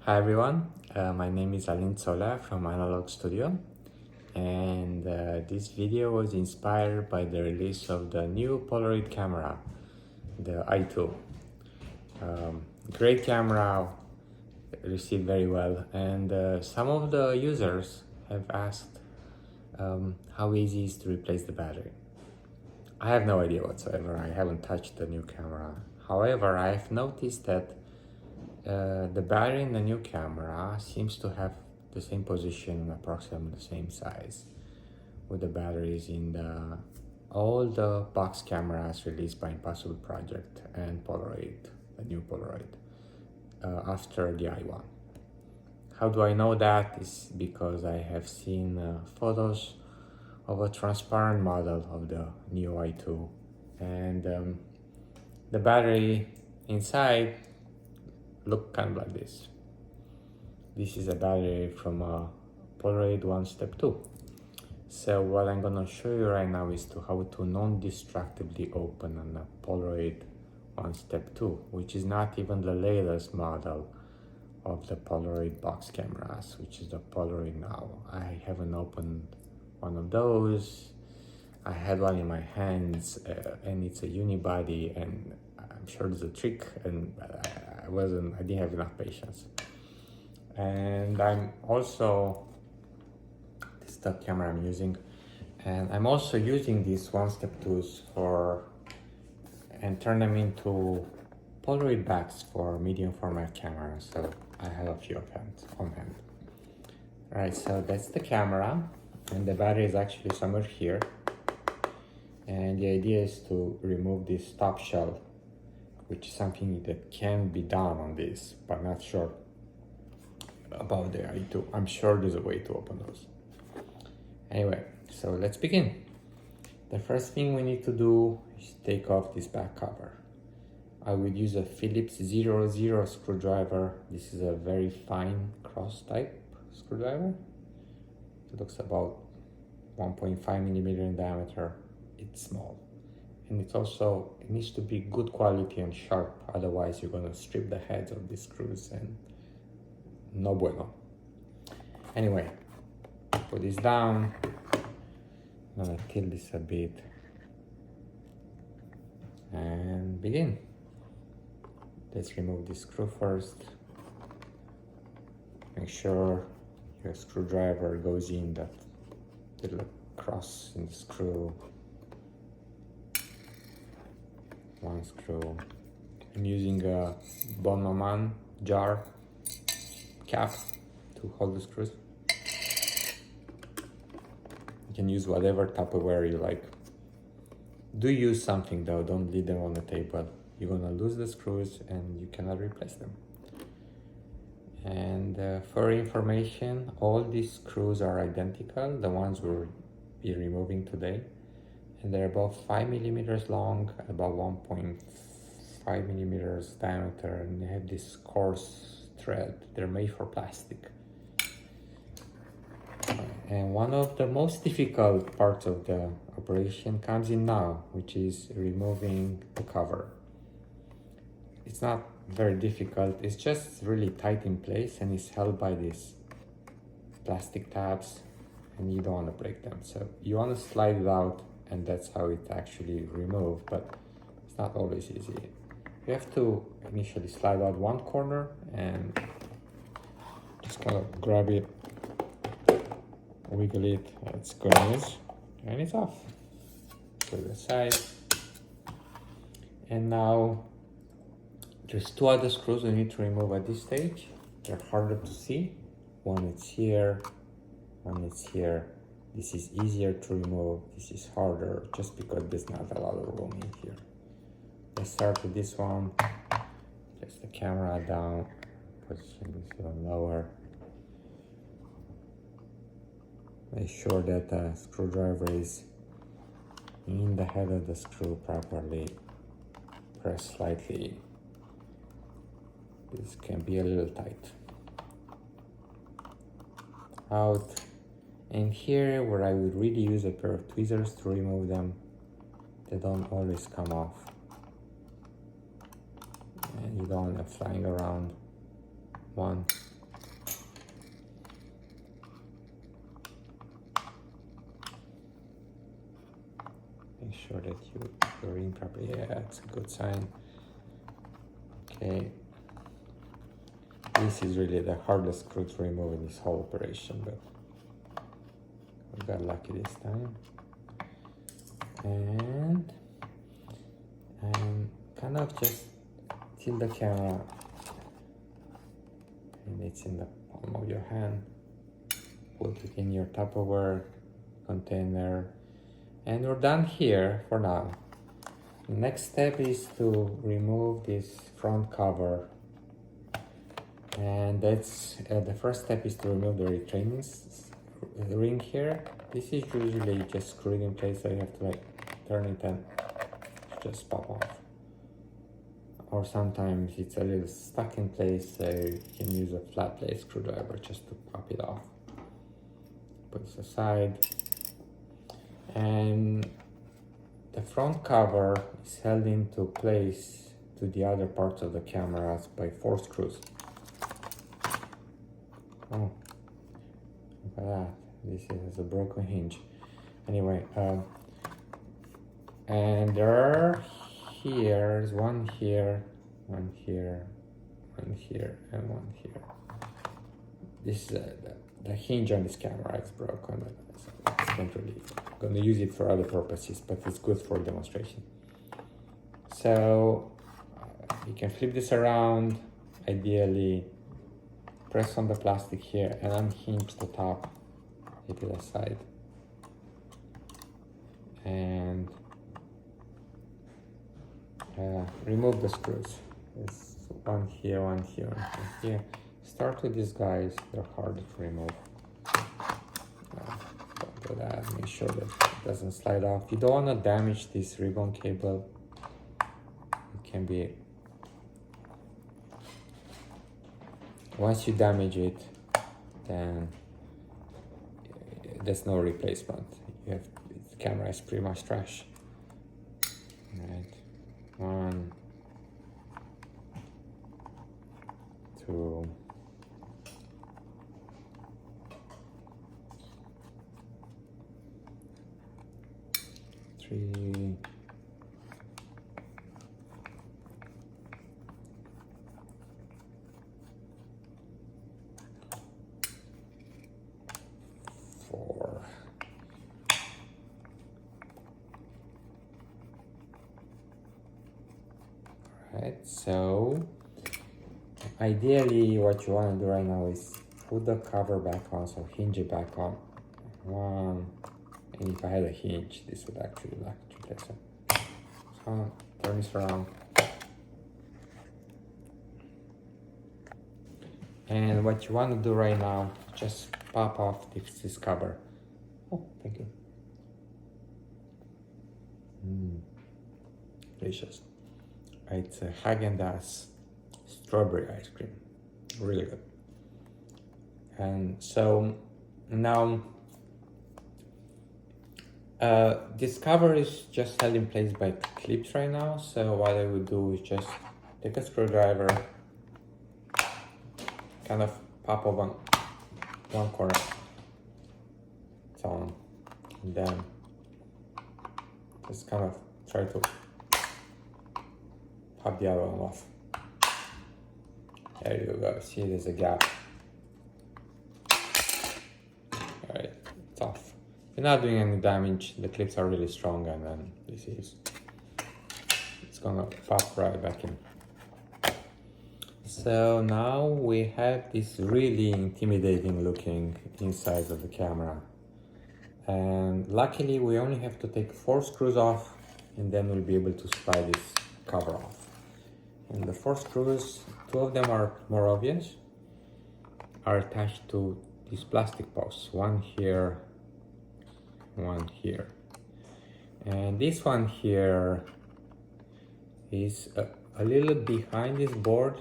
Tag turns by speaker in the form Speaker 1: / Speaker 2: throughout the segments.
Speaker 1: Hi everyone, my name is Alin Zola from Analog Studio, and this video was inspired by the release of the new Polaroid camera, the i2. Great camera, received very well, and some of the users have asked how easy it is to replace the battery. I have no idea whatsoever. I haven't touched the new camera. However, I have noticed that the battery in the new camera seems to have the same position, approximately the same size, with the batteries in all the box cameras released by Impossible Project and Polaroid, the new Polaroid, after the i1. How do I know that? Is because I have seen photos of a transparent model of the new i2, and the battery inside look kind of like this. This is a battery from a Polaroid One Step 2. So what I'm gonna show you right now is how to non-destructively open a Polaroid One Step 2, which is not even the latest model of the Polaroid box cameras, which is the Polaroid Now. I haven't opened one of those. I had one in my hands, and it's a unibody, and I'm sure there's a trick, and I didn't have enough patience. And I'm also, this is the camera I'm using, and I'm also using these One Step 2s and turn them into Polaroid backs for medium format cameras. So I have a few on hand. All right, so that's the camera, and the battery is actually somewhere here. And the idea is to remove this top shell, which is something that can be done on this, but not sure about the i2. I'm sure there's a way to open those. Anyway, so let's begin. The first thing we need to do is take off this back cover. I would use a Phillips 00 screwdriver. This is a very fine cross type screwdriver. It looks about 1.5 millimeter in diameter. It's small. And it needs to be good quality and sharp, otherwise you're gonna strip the heads of the screws and no bueno. Anyway, put this down. I'm gonna tilt this a bit and begin. Let's remove this screw first. Make sure your screwdriver goes in that little cross in the screw. One screw. I'm using a Bon Maman jar cap to hold the screws. You can use whatever Tupperware you like. Do use something though, don't leave them on the table. You're gonna lose the screws and you cannot replace them. And for information, all these screws are identical, the ones we'll be removing today. And they're about 5 millimeters long, about 1.5 millimeters diameter, and they have this coarse thread. They're made for plastic. And one of the most difficult parts of the operation comes in now, which is removing the cover. It's not very difficult, it's just really tight in place and it's held by these plastic tabs, and you don't want to break them. So you want to slide it out, and that's how it actually removes, but it's not always easy. You have to initially slide out one corner and just kind of grab it, wiggle it, it's going, and it's off. To the side. And now there's two other screws we need to remove at this stage. They're harder to see. One is here, one is here. This is easier to remove, this is harder, just because there's not a lot of room in here. Let's start with this one. Place the camera down, position this even lower. Make sure that the screwdriver is in the head of the screw properly. Press slightly. This can be a little tight. Out. And here, where I would really use a pair of tweezers to remove them, they don't always come off. And you don't want them flying around. 1, sure that you're in properly. Yeah, that's a good sign. Okay. This is really the hardest screw to remove in this whole operation, but we got lucky this time. And kind of just tilt the camera, and it's in the palm of your hand. Put it in your Tupperware container, and we're done here for now. The next step is to remove this front cover, and that's the first step is to remove the retraining ring here. This is usually just screwed in place, so you have to like turn it and just pop off. Or sometimes it's a little stuck in place, so you can use a flat blade screwdriver just to pop it off. Put this aside. And the front cover is held into place to the other parts of the cameras by 4 screws. Oh, look at that. This is a broken hinge. Anyway, and there's one here, one here, one here, and one here. This is the hinge on this camera is broken. I can't really. I'm going to use it for other purposes, but it's good for demonstration. So you can flip this around. Ideally, press on the plastic here and unhinge the top. Hit it aside, and remove the screws. There's one here, one here, one here. Start with these guys, they're harder to remove. Don't do that, make sure that it doesn't slide off. You don't want to damage this ribbon cable. It can be, once you damage it, then there's no replacement. The camera is pretty much trash. Right. 1, 2, 3, 4. Alright, so ideally what you want to do right now is put the cover back on, so hinge it back on. 1, and if I had a hinge, this would actually like to place it. So turn this around. And what you want to do right now, just pop off this cover. Oh, thank you. Delicious. It's a Häagen-Dazs strawberry ice cream. Really good. And so now this cover is just held in place by clips right now. So what I would do is just take a screwdriver, kind of pop open one corner, so on, and then just kind of try to pop the other one off. There you go, see there's a gap. Alright, it's off. You're not doing any damage, the clips are really strong, and then it's gonna pop right back in. So now we have this really intimidating looking inside of the camera, and luckily we only have to take 4 screws off, and then we'll be able to slide this cover off. And the 4 screws, 2 of them are more obvious, are attached to these plastic posts, one here, one here, and this one here is a little behind this board.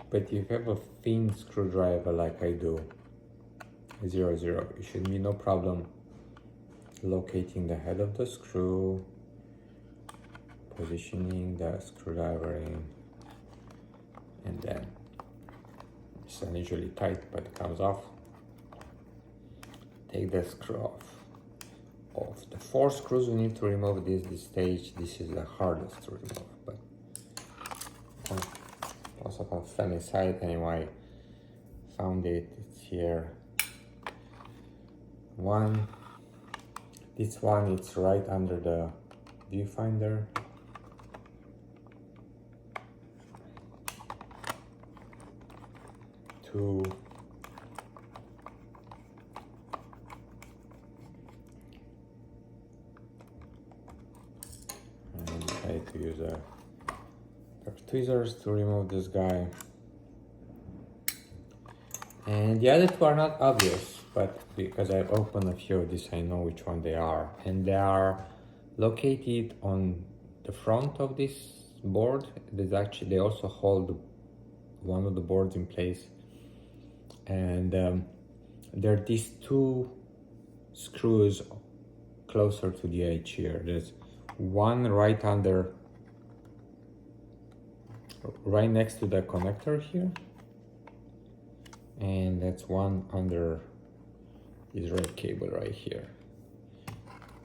Speaker 1: But if you have a thin screwdriver like I do, 00, it should be no problem locating the head of the screw, positioning the screwdriver in, and then it's unusually tight, but it comes off. Take the screw off. of the 4 screws we need to remove this stage. This is the hardest to remove, but also kind of funny side anyway. Found it, it's here. This one, it's right under the viewfinder. Two. And try to use a pair of tweezers to remove this guy. And the other two are not obvious, but because I've opened a few of these, I know which one they are. And they are located on the front of this board. They also hold one of the boards in place. And there are these 2 screws closer to the edge here. There's one right next to the connector here. And that's one under this red cable right here.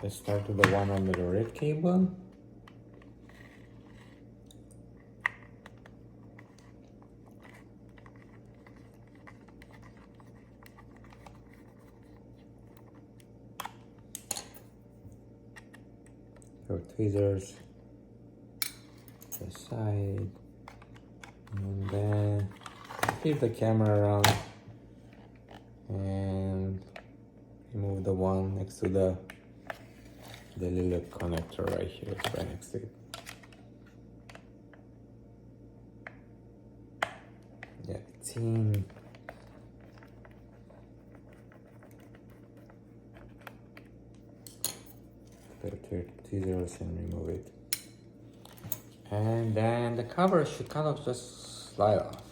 Speaker 1: Let's start with the one under the red cable. Your tweezers to the side, and then flip the camera around and remove the one next to the little connector right here. It's right next to it. Yeah, it's in. Tweezers and remove it. And then the cover should kind of just slide off.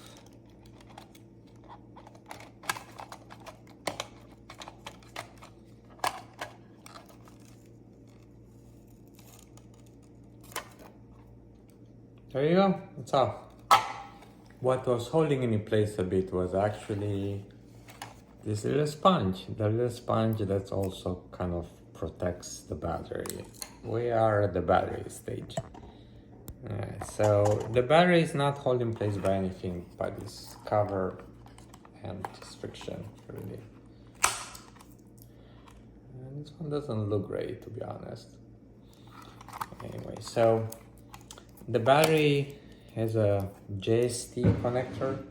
Speaker 1: There you go, it's off. What was holding it in place a bit was actually this little sponge. The little sponge that's also kind of protects the battery. We are at the battery stage. So the battery is not held in place by anything but this cover and this friction, really. And this one doesn't look great, to be honest. Anyway, so the battery has a JST connector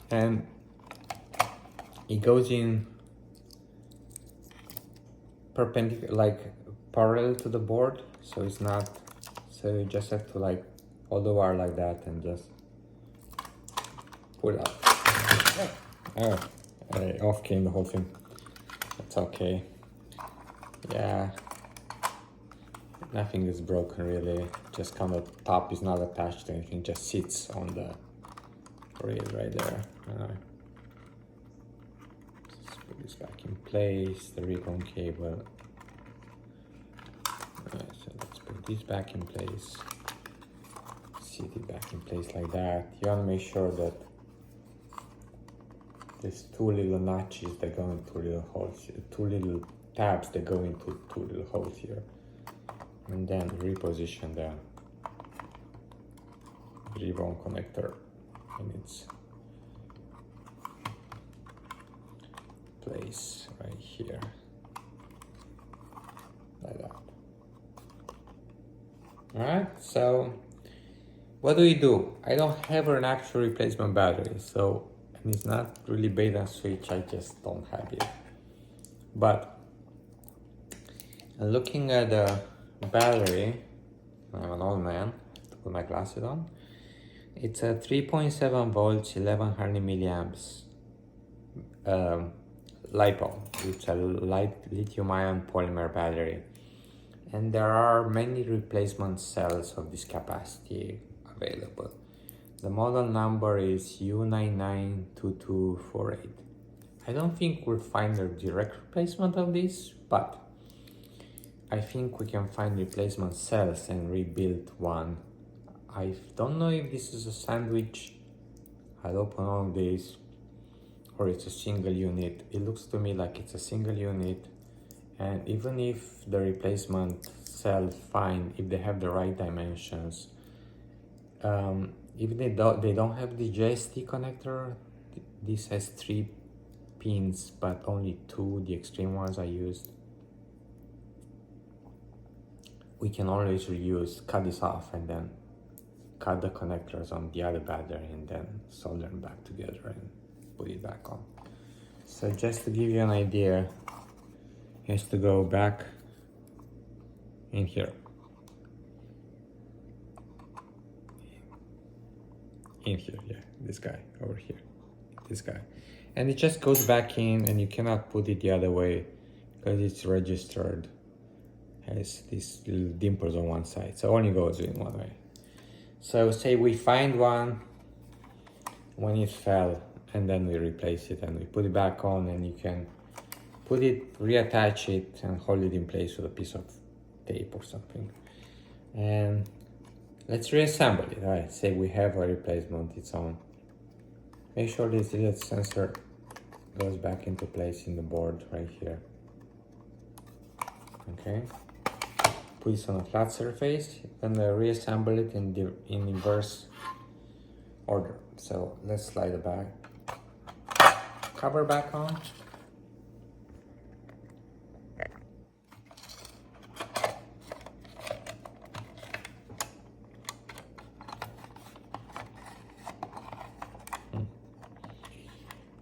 Speaker 1: and it goes in perpendicular, like parallel to the board, so it's not, so you just have to like hold the wire like that and just pull up. Off came the whole thing. That's okay. Yeah, nothing is broken really, just kind of top is not attached to anything, just sits on the rail right there. Let's put this back in place, the ribbon cable. So let's put this back in place, sit it back in place like that. You want to make sure that there's 2 little notches that go into little holes here, 2 little tabs that go into 2 little holes here. And then reposition the ribbon connector in its place right here, like that. Alright, so what do? I don't have an actual replacement battery, so and it's not really bait and switch, I just don't have it. But looking at the battery, I'm an old man, to put my glasses on. It's a 3.7 volts, 1100 milliamps LiPo. It's a light lithium-ion polymer battery, and there are many replacement cells of this capacity available. The model number is U992248. I don't think we'll find a direct replacement of this, but I think we can find replacement cells and rebuild one. I don't know if this is a sandwich. I'll open all of these, or it's a single unit. It looks to me like it's a single unit, And even if the replacement sell fine, if they have the right dimensions, if they don't have the JST connector, this has 3 pins but only 2, the extreme ones I used, we can always reuse, cut this off and then cut the connectors on the other battery and then solder them back together and put it back on. So just to give you an idea, it has to go back in here. In here, yeah, this guy over here, this guy. And it just goes back in, and you cannot put it the other way because it's registered, has these little dimples on one side, so only goes in one way. So say we find one when it fell, and then we replace it and we put it back on, and you can put it, reattach it and hold it in place with a piece of tape or something. And let's reassemble it. All right, say we have a replacement, it's on. Make sure this little sensor goes back into place in the board right here. Okay, put this on a flat surface and reassemble it in inverse order. So let's slide it back, cover back on.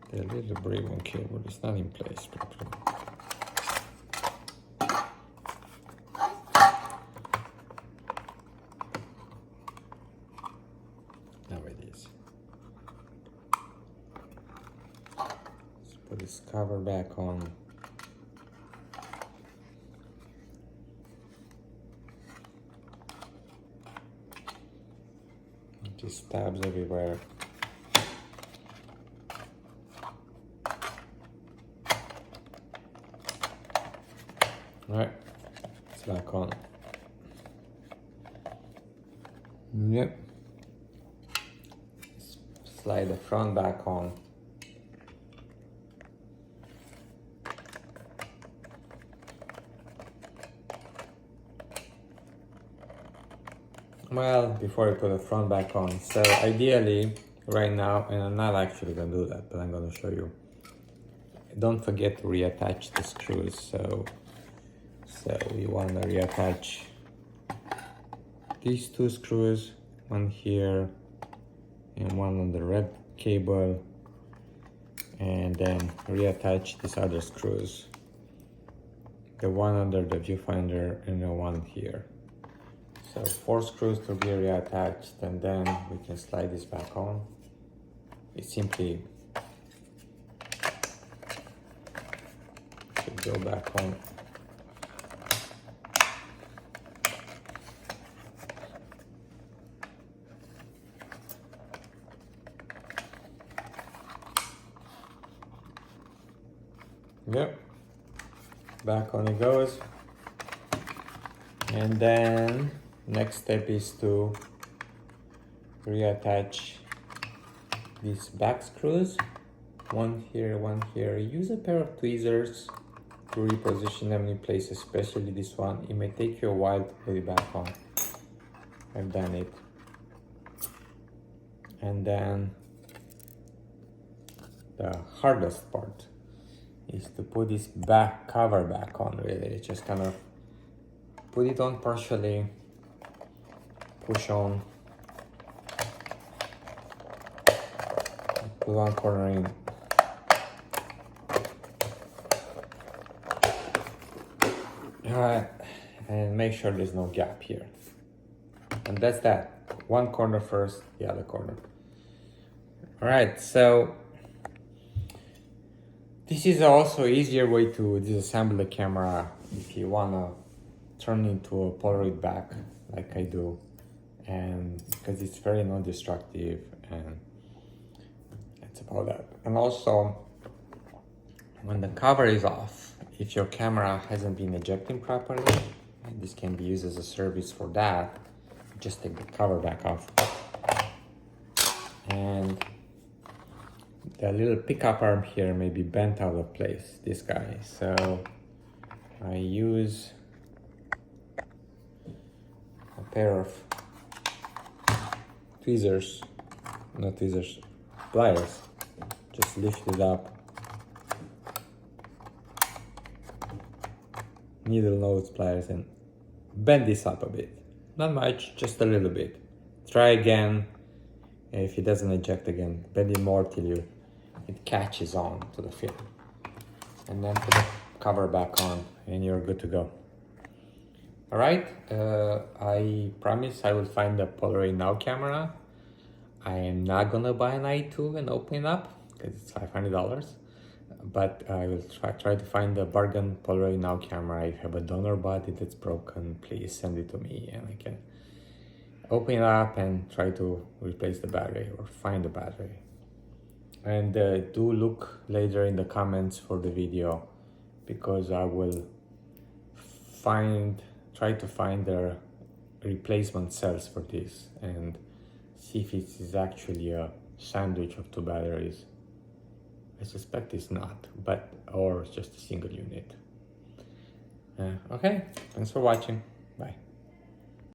Speaker 1: The little breathing cable is not in place properly. Now it is. Let's put this cover back on. Just tabs everywhere. Alright, it's back on. Yep. Slide the front back on. Well, before I put the front back on, so ideally right now, and I'm not actually gonna do that, but I'm gonna show you. Don't forget to reattach the screws. So we want to reattach these 2 screws, one here and one on the red cable, and then reattach these other screws, the one under the viewfinder and the one here. So 4 screws to be reattached, and then we can slide this back on. It simply should go back on. Yep, back on it goes. And then next step is to reattach these back screws, one here, one here. Use a pair of tweezers to reposition them in place, especially this one. It may take you a while to put it back on. I've done it. And then the hardest part is to put this back cover back on. Really, just kind of put it on partially, push on, put one corner in. Alright, and make sure there's no gap here. And that's that. One corner first, the other corner. Alright, so this is also an easier way to disassemble the camera if you wanna turn it into a Polaroid back like I do, and because it's very non-destructive, and that's about that. And also, when the cover is off, if your camera hasn't been ejecting properly, and this can be used as a service for that, just take the cover back off. And the little pickup arm here may be bent out of place, this guy. So I use a pair of pliers. Just lift it up. Needle nose pliers and bend this up a bit. Not much, just a little bit. Try again. If it doesn't eject again, bend it more till it catches on to the film. And then put the cover back on and you're good to go. All right, I promise I will find the Polaroid Now camera. I am not gonna buy an i2 and open it up because it's $500. But I will try to find the bargain Polaroid Now camera. If you have a donor body that's broken, please send it to me and I can open it up and try to replace the battery or find the battery. And do look later in the comments for the video, because I will try to find the replacement cells for this and see if it is actually a sandwich of two batteries. I suspect it's not, or just a single unit. Okay, thanks for watching. Bye.